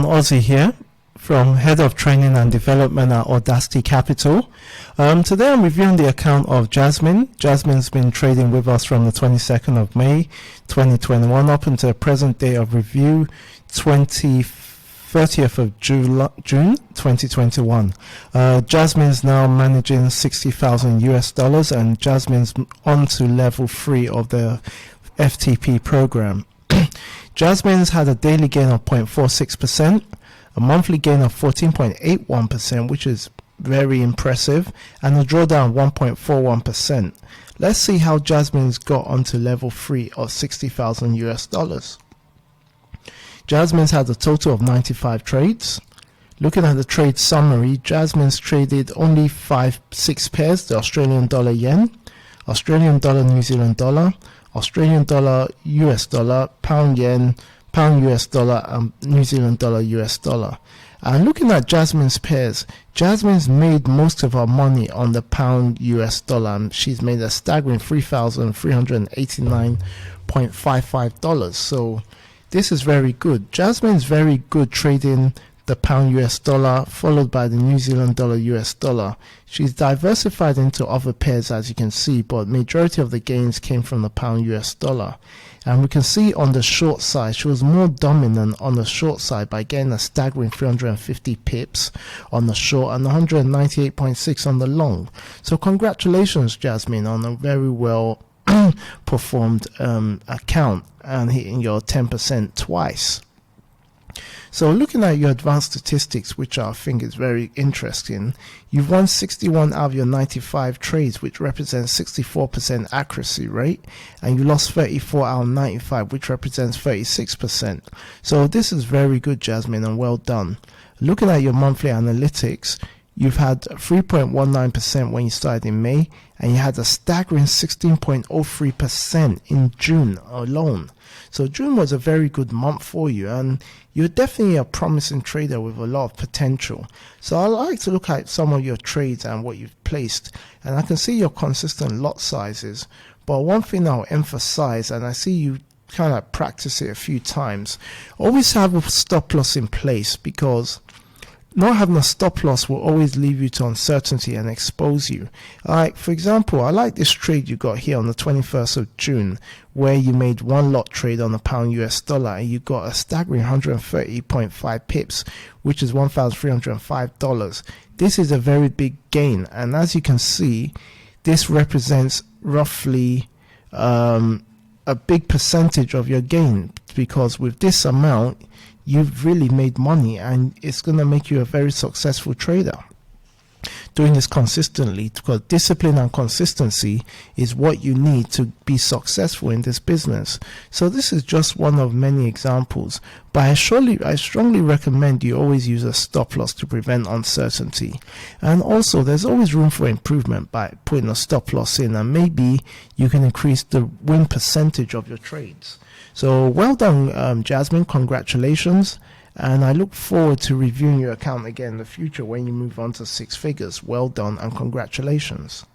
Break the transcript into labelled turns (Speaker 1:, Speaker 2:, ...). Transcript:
Speaker 1: Ozzy here from Head of Training and Development at AudaCity Capital. Today I'm reviewing the account of Jasmine. Jasmine's been trading with us from the 22nd of May 2021 up until the present day of review, 30th of June 2021. Jasmine's now managing $60,000 and Jasmine's on to level 3 of the FTP program. Jasmine's had a daily gain of 0.46%, a monthly gain of 14.81%, which is very impressive, and a drawdown 1.41%. Let's see how Jasmine's got onto level 3 of $60,000. Jasmine's had a total of 95 trades. Looking at the trade summary, Jasmine's traded only 6 pairs: the Australian dollar yen, Australian dollar New Zealand dollar, Australian dollar US dollar, pound yen, pound US dollar, and New Zealand dollar US dollar. And looking at Jasmine's pairs, Jasmine's made most of her money on the pound US dollar, and she's made a staggering $3,389.55. So this is very good. Jasmine's very good trading the pound US dollar, followed by the New Zealand dollar US dollar. She's diversified into other pairs, as you can see, but majority of the gains came from the pound US dollar. And we can see on the short side, she was more dominant on the short side by getting a staggering 350 pips on the short and 198.6 on the long. So congratulations, Jasmine, on a very well performed account and hitting your 10% twice. So looking at your advanced statistics, which I think is very interesting, you've won 61 out of your 95 trades, which represents 64% accuracy rate, and you lost 34 out of 95, which represents 36%. So this is very good, Jasmine, and well done. Looking at your monthly analytics, you've had 3.19% when you started in May, and you had a staggering 16.03% in June alone. So June was a very good month for you, and you're definitely a promising trader with a lot of potential. So I like to look at some of your trades and what you've placed, and I can see your consistent lot sizes. But one thing I'll emphasize, and I see you kind of practice it a few times, always have a stop loss in place, because not having a stop loss will always leave you to uncertainty and expose you. Like, for example, I like this trade you got here on the 21st of June, where you made one lot trade on the pound US dollar and you got a staggering 130.5 pips, which is $1,305. This is a very big gain, and as you can see, this represents roughly a big percentage of your gain, because with this amount you've really made money, and it's going to make you a very successful trader doing this consistently, because discipline and consistency is what you need to be successful in this business. So this is just one of many examples, but I strongly recommend you always use a stop loss to prevent uncertainty. And also there's always room for improvement by putting a stop loss in, and maybe you can increase the win percentage of your trades. So well done, Jasmine, congratulations, and I look forward to reviewing your account again in the future when you move on to 6 figures. Well done and congratulations.